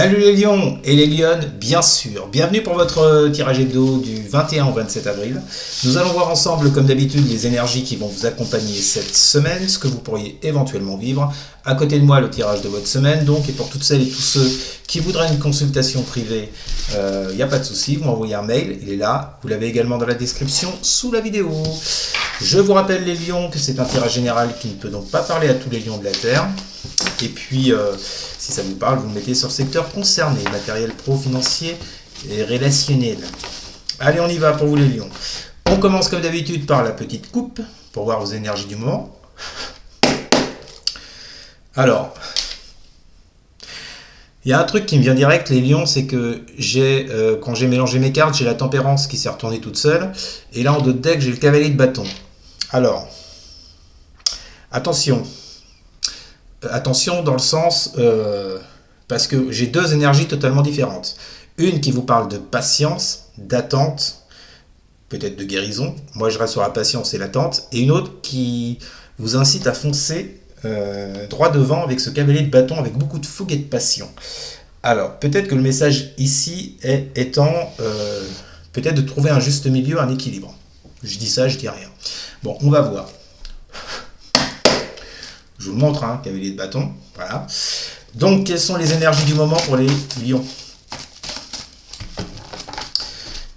Salut les lions et les lionnes, bien sûr. Bienvenue pour votre tirage hebdo du 21 au 27 avril. Nous allons voir ensemble, comme d'habitude, les énergies qui vont vous accompagner cette semaine, ce que vous pourriez éventuellement vivre. À côté de moi, le tirage de votre semaine, donc, et pour toutes celles et tous ceux qui voudraient une consultation privée, il n'y a pas de souci, vous m'envoyez un mail, il est là. Vous l'avez également dans la description sous la vidéo. Je vous rappelle les lions que c'est un tirage général qui ne peut donc pas parler à tous les lions de la Terre. Et puis, si ça vous parle, vous me mettez sur le secteur concerné, matériel pro, financier et relationnel. Allez, on y va pour vous les lions. On commence comme d'habitude par la petite coupe, pour voir vos énergies du moment. Alors, il y a un truc qui me vient direct, les lions, c'est que quand j'ai mélangé mes cartes, j'ai la tempérance qui s'est retournée toute seule. Et là, en dos de deck, j'ai le cavalier de bâton. Alors, attention. Attention dans le sens, parce que j'ai deux énergies totalement différentes. Une qui vous parle de patience, d'attente, peut-être de guérison. Moi, je reste sur la patience et l'attente. Et une autre qui vous incite à foncer droit devant avec ce cavalier de bâton, avec beaucoup de fougue et de passion. Alors, peut-être que le message ici étant peut-être de trouver un juste milieu, un équilibre. Je dis ça, je dis rien. Bon, on va voir. Je vous le montre, hein, cavalier de bâton. Voilà. Donc, quelles sont les énergies du moment pour les lions?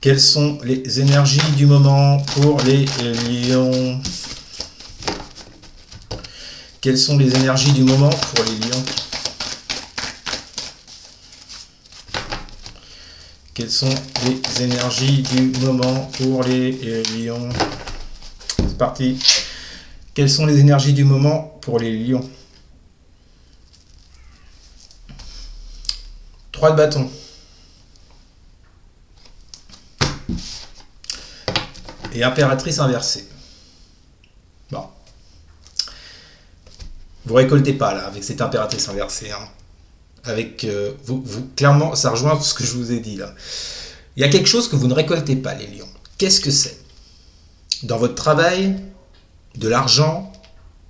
Quelles sont les énergies du moment pour les lions? Quelles sont les énergies du moment pour les lions? Quelles sont les énergies du moment pour les lions? C'est parti. Quelles sont les énergies du moment pour les lions? 3 de bâton. Et impératrice inversée. Bon. Vous récoltez pas là avec cette impératrice inversée. Hein. Avec clairement, ça rejoint ce que je vous ai dit là. Il y a quelque chose que vous ne récoltez pas, les lions. Qu'est-ce que c'est? Dans votre travail, de l'argent,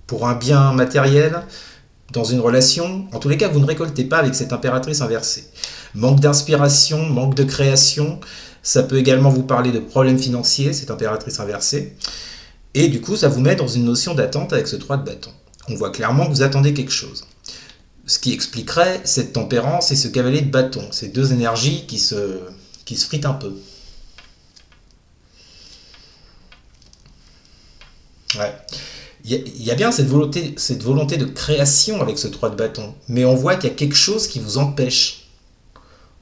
pour un bien matériel, dans une relation, en tous les cas, vous ne récoltez pas avec cette impératrice inversée. Manque d'inspiration, manque de création, ça peut également vous parler de problèmes financiers, cette impératrice inversée. Et du coup, ça vous met dans une notion d'attente avec ce 3 de bâton. On voit clairement que vous attendez quelque chose. Ce qui expliquerait cette tempérance et ce cavalier de bâton, ces deux énergies qui se fritent un peu. Ouais. Il y a bien cette volonté de création avec ce 3 de bâton, mais on voit qu'il y a quelque chose qui vous empêche,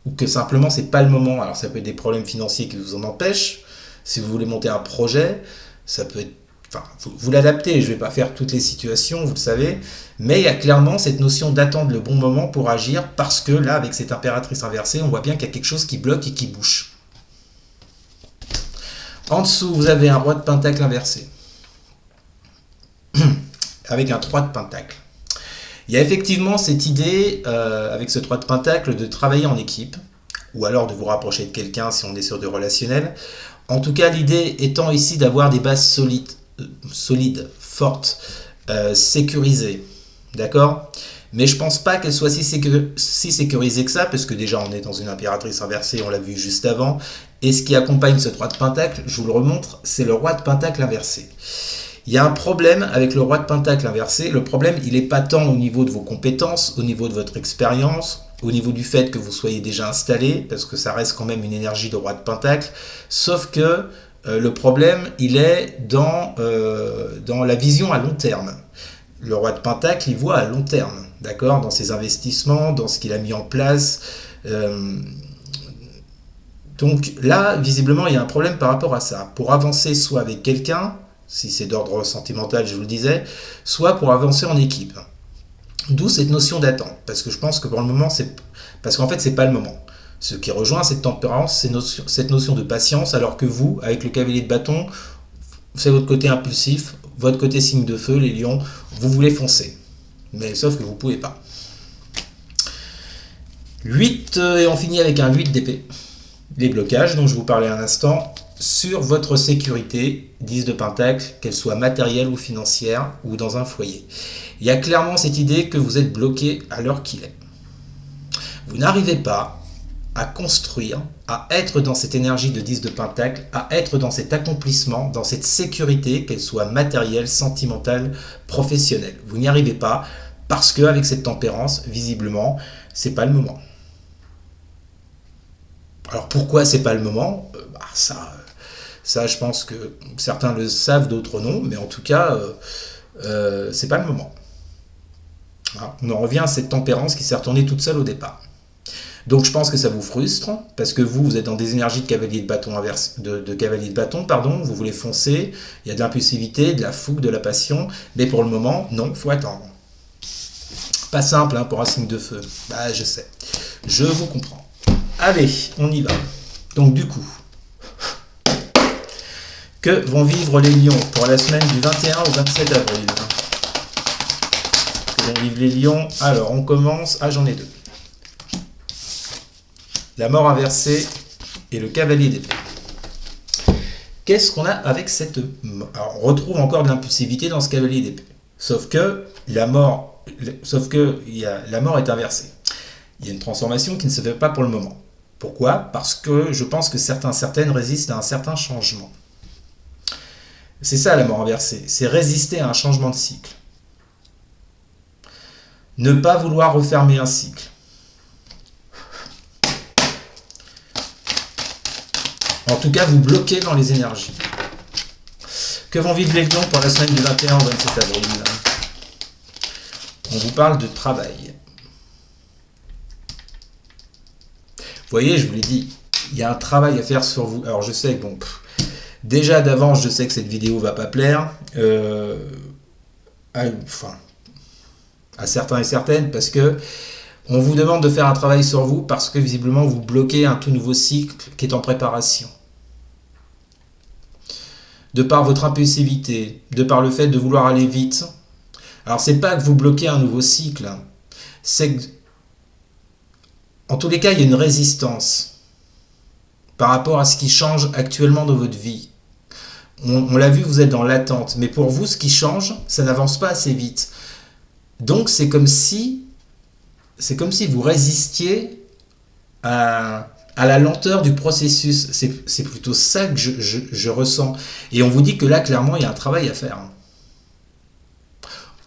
ou que simplement c'est pas le moment. Alors ça peut être des problèmes financiers qui vous en empêchent, si vous voulez monter un projet, ça peut être, enfin, vous l'adaptez, je ne vais pas faire toutes les situations, vous le savez, mais il y a clairement cette notion d'attendre le bon moment pour agir, parce que là, avec cette impératrice inversée, on voit bien qu'il y a quelque chose qui bloque et qui bouge. En dessous, vous avez un roi de pentacle inversé. Avec un 3 de pentacle. Il y a effectivement cette idée, avec ce 3 de pentacle, de travailler en équipe, ou alors de vous rapprocher de quelqu'un si on est sur du relationnel. En tout cas, l'idée étant ici d'avoir des bases solides, fortes, sécurisées. D'accord? Mais je pense pas qu'elle soit si sécurisée que ça, parce que déjà on est dans une impératrice inversée, on l'a vu juste avant. Et ce qui accompagne ce 3 de pentacle, je vous le remontre, c'est le roi de pentacle inversé. Il y a un problème avec le roi de pentacle inversé. Le problème, il n'est pas tant au niveau de vos compétences, au niveau de votre expérience, au niveau du fait que vous soyez déjà installé, parce que ça reste quand même une énergie de roi de pentacle, sauf que le problème, il est dans la vision à long terme. Le roi de pentacle, il voit à long terme, d'accord, dans ses investissements, dans ce qu'il a mis en place. Donc là, visiblement, il y a un problème par rapport à ça. Pour avancer soit avec quelqu'un, si c'est d'ordre sentimental, je vous le disais, soit pour avancer en équipe. D'où cette notion d'attente, parce que je pense que pour le moment, parce qu'en fait, c'est pas le moment. Ce qui rejoint cette tempérance, c'est cette notion de patience, alors que vous, avec le cavalier de bâton, c'est votre côté impulsif, votre côté signe de feu, les lions, vous voulez foncer. Mais sauf que vous pouvez pas. 8, et on finit avec un 8 d'épée. Les blocages dont je vous parlais un instant, sur votre sécurité, 10 de pentacle, qu'elle soit matérielle ou financière, ou dans un foyer. Il y a clairement cette idée que vous êtes bloqué à l'heure qu'il est. Vous n'arrivez pas à construire, à être dans cette énergie de 10 de pentacle, à être dans cet accomplissement, dans cette sécurité, qu'elle soit matérielle, sentimentale, professionnelle. Vous n'y arrivez pas parce qu'avec cette tempérance, visiblement, c'est pas le moment. Alors pourquoi c'est pas le moment? Ça, je pense que certains le savent, d'autres non, mais en tout cas, c'est pas le moment. Voilà. On en revient à cette tempérance qui s'est retournée toute seule au départ. Donc je pense que ça vous frustre, parce que vous êtes dans des énergies de cavalier de bâton inverse, de cavalier de bâton, pardon, vous voulez foncer, il y a de l'impulsivité, de la fougue, de la passion, mais pour le moment, non, il faut attendre. Pas simple hein, pour un signe de feu. Bah je sais. Je vous comprends. Allez, on y va. Donc du coup, que vont vivre les lions pour la semaine du 21 au 27 avril? Que vont vivre les lions? Alors on commence. Ah j'en ai deux. La mort inversée et le cavalier d'épée. Qu'est-ce qu'on a avec cette mort? Alors, on retrouve encore de l'impulsivité dans ce cavalier d'épée. Sauf que la mort est inversée. Il y a une transformation qui ne se fait pas pour le moment. Pourquoi? Parce que je pense que certaines résistent à un certain changement. C'est ça la mort inversée, c'est résister à un changement de cycle. Ne pas vouloir refermer un cycle. En tout cas, vous bloquez dans les énergies. Que vont vivre les lions pour la semaine du 21 au 27 avril? On vous parle de travail. Vous voyez, je vous l'ai dit, il y a un travail à faire sur vous. Alors je sais que bon, déjà d'avance, je sais que cette vidéo va pas plaire. À certains et certaines, parce que on vous demande de faire un travail sur vous parce que visiblement vous bloquez un tout nouveau cycle qui est en préparation. De par votre impulsivité, de par le fait de vouloir aller vite. Alors c'est pas que vous bloquez un nouveau cycle, c'est que en tous les cas il y a une résistance par rapport à ce qui change actuellement dans votre vie. On l'a vu, vous êtes dans l'attente, mais pour vous ce qui change, ça n'avance pas assez vite. Donc c'est comme si vous résistiez à la lenteur du processus. C'est plutôt ça que je ressens. Et on vous dit que là, clairement, il y a un travail à faire.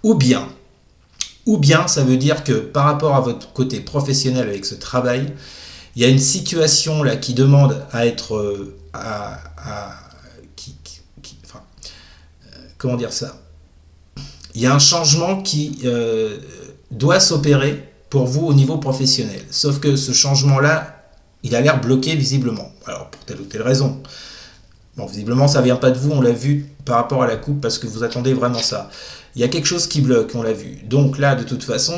Ou bien, ça veut dire que par rapport à votre côté professionnel avec ce travail, il y a une situation là qui demande à être... comment dire ça? Il y a un changement qui doit s'opérer pour vous au niveau professionnel. Sauf que ce changement-là, il a l'air bloqué visiblement. Alors, pour telle ou telle raison. Bon, visiblement, ça ne vient pas de vous, on l'a vu par rapport à la coupe, parce que vous attendez vraiment ça. Il y a quelque chose qui bloque, on l'a vu. Donc là, de toute façon,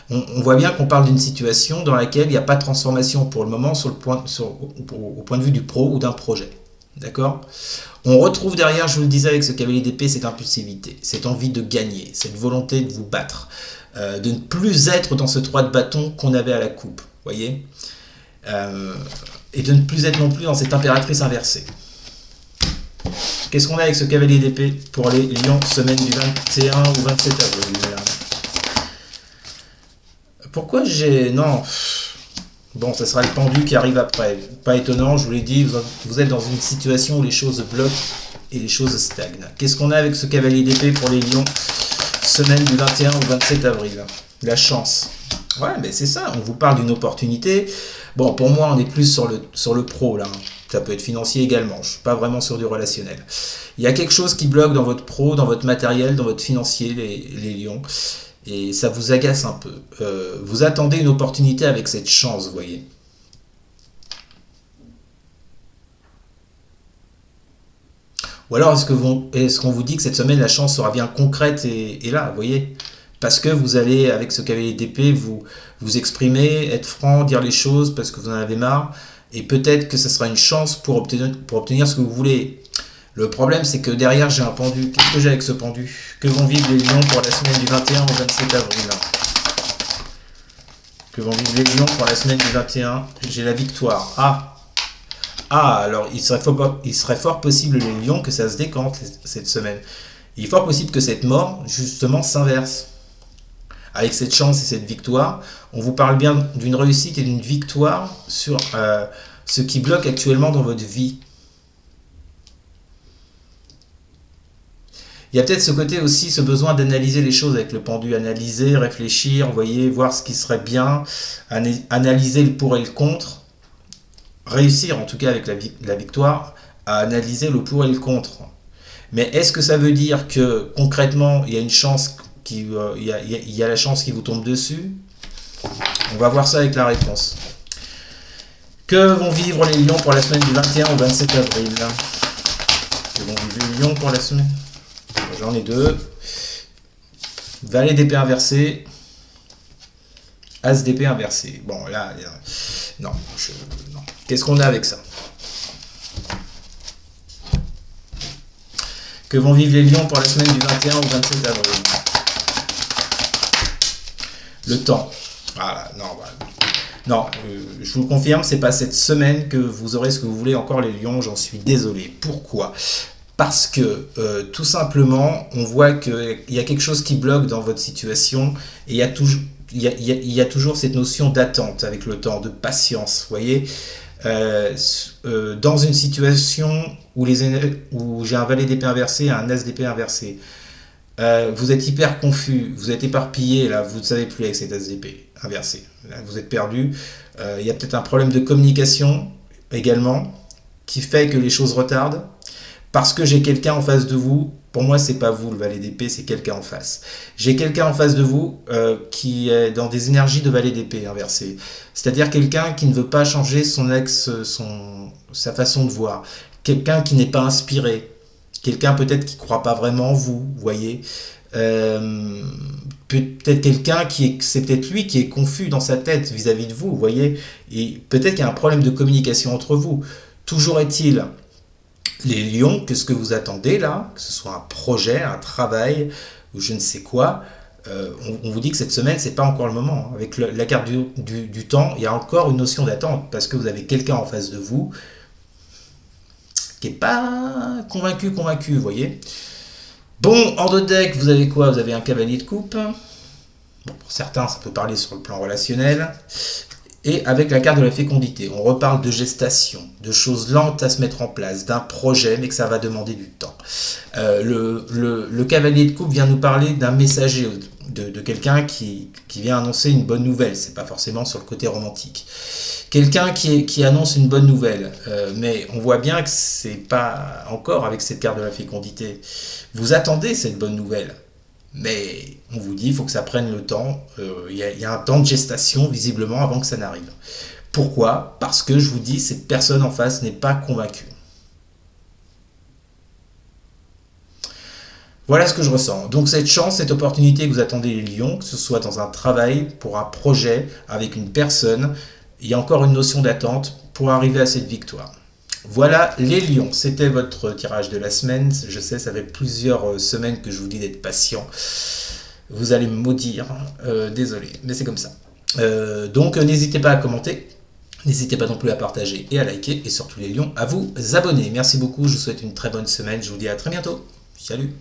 on voit bien qu'on parle d'une situation dans laquelle il n'y a pas de transformation pour le moment au point de vue du pro ou d'un projet. D'accord? On retrouve derrière, je vous le disais avec ce cavalier d'épée, cette impulsivité, cette envie de gagner, cette volonté de vous battre, de ne plus être dans ce 3 de bâton qu'on avait à la coupe, voyez, et de ne plus être non plus dans cette impératrice inversée. Qu'est-ce qu'on a avec ce cavalier d'épée pour les lions, semaine du 21 au 27 avril? Pourquoi j'ai... Non. Bon, ça sera le pendu qui arrive après. Pas étonnant, je vous l'ai dit, vous êtes dans une situation où les choses bloquent et les choses stagnent. Qu'est-ce qu'on a avec ce cavalier d'épée pour les lions, semaine du 21 au 27 avril? La chance. Ouais, mais c'est ça, on vous parle d'une opportunité. Bon, pour moi, on est plus sur le pro, là. Ça peut être financier également, je ne suis pas vraiment sur du relationnel. Il y a quelque chose qui bloque dans votre pro, dans votre matériel, dans votre financier, les lions. Et ça vous agace un peu. Vous attendez une opportunité avec cette chance, vous voyez. Ou alors, est-ce qu'on vous dit que cette semaine, la chance sera bien concrète et là, vous voyez? Parce que vous allez, avec ce cavalier d'épée, vous exprimer, être franc, dire les choses parce que vous en avez marre. Et peut-être que ce sera une chance pour obtenir ce que vous voulez. Le problème, c'est que derrière, j'ai un pendu. Qu'est-ce que j'ai avec ce pendu? Que vont vivre les lions pour la semaine du 21 au 27 avril? Que vont vivre les lions pour la semaine du 21? J'ai la victoire. Alors il serait fort possible, les lions, que ça se décante cette semaine. Il est fort possible que cette mort, justement, s'inverse. avec cette chance et cette victoire, on vous parle bien d'une réussite et d'une victoire sur ce qui bloque actuellement dans votre vie. Il y a peut-être ce côté aussi, ce besoin d'analyser les choses avec le pendu, analyser, réfléchir, voyez, voir ce qui serait bien, analyser le pour et le contre, réussir en tout cas avec la victoire à analyser le pour et le contre. Mais est-ce que ça veut dire que concrètement il y a une chance il y a la chance qui vous tombe dessus? On va voir ça avec la réponse. Que vont vivre les lions pour la semaine du 21 au 27 avril? Que vont vivre les lions pour la semaine? J'en ai deux. Valet d'épée inversé. As d'épée inversé. Bon, là, non. Non. Qu'est-ce qu'on a avec ça? Que vont vivre les lions pour la semaine du 21 au 27 avril? Le temps. Voilà, non, voilà. Non, je vous le confirme, c'est pas cette semaine que vous aurez ce que vous voulez encore les lions, j'en suis désolé. Pourquoi? Parce que tout simplement, on voit qu'il y a quelque chose qui bloque dans votre situation et il y a toujours cette notion d'attente avec le temps, de patience, vous voyez. Dans une situation où j'ai un valet d'épée inversé et un as d'épée inversé, vous êtes hyper confus, vous êtes éparpillé, là, vous ne savez plus avec cet as d'épée inversé, là, vous êtes perdu. Il y a peut-être un problème de communication également qui fait que les choses retardent. Parce que j'ai quelqu'un en face de vous, pour moi c'est pas vous le valet d'épée, c'est quelqu'un en face. J'ai quelqu'un en face de vous qui est dans des énergies de valet d'épée inversé. C'est-à-dire quelqu'un qui ne veut pas changer sa façon de voir. Quelqu'un qui n'est pas inspiré. Quelqu'un peut-être qui ne croit pas vraiment en vous, voyez. Peut-être quelqu'un c'est peut-être lui qui est confus dans sa tête vis-à-vis de vous, voyez. Et peut-être qu'il y a un problème de communication entre vous. Toujours est-il, les lions, qu'est-ce que vous attendez là? Que ce soit un projet, un travail ou je ne sais quoi, on vous dit que cette semaine, c'est pas encore le moment. Avec la carte du temps, il y a encore une notion d'attente parce que vous avez quelqu'un en face de vous qui n'est pas convaincu, vous voyez. Bon, hors de deck, vous avez quoi? Vous avez un cavalier de coupe. Bon, pour certains, ça peut parler sur le plan relationnel. Et avec la carte de la fécondité, on reparle de gestation, de choses lentes à se mettre en place, d'un projet, mais que ça va demander du temps. Le cavalier de coupe vient nous parler d'un messager, de quelqu'un qui vient annoncer une bonne nouvelle. C'est pas forcément sur le côté romantique. Quelqu'un qui annonce une bonne nouvelle, mais on voit bien que c'est pas encore avec cette carte de la fécondité. Vous attendez cette bonne nouvelle. Mais on vous dit, il faut que ça prenne le temps. Il y a un temps de gestation, visiblement, avant que ça n'arrive. Pourquoi? Parce que, je vous dis, cette personne en face n'est pas convaincue. Voilà ce que je ressens. Donc cette chance, cette opportunité que vous attendez les lions, que ce soit dans un travail, pour un projet, avec une personne, il y a encore une notion d'attente pour arriver à cette victoire. Voilà les lions, c'était votre tirage de la semaine. Je sais, ça fait plusieurs semaines que je vous dis d'être patient. Vous allez me maudire, désolé, mais c'est comme ça. Donc n'hésitez pas à commenter, n'hésitez pas non plus à partager et à liker, et surtout les lions, à vous abonner. Merci beaucoup, je vous souhaite une très bonne semaine, je vous dis à très bientôt. Salut!